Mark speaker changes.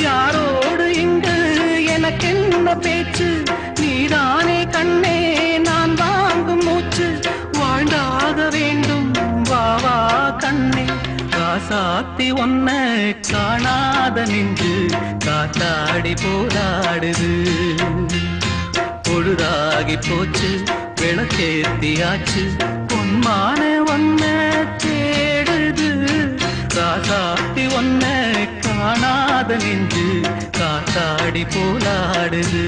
Speaker 1: யாரோடு இங்கு எனக்கென்ன பேச்சு நீதானே கண்ணே நான் வாங்கும் மூச்சு வாழ்ந்தாக வேண்டும் வா வா கண்ணே காசாத்தி ஒன்ன காணாத நின்று காத்தாடி போராடுது பொழுதாகி போச்சு விளக்கேத்தியாச்சு பொன்மான ஒன்ன தேடுது காசாத்தி ஒன்ன காணாத நின்று காத்தாடி போராடுது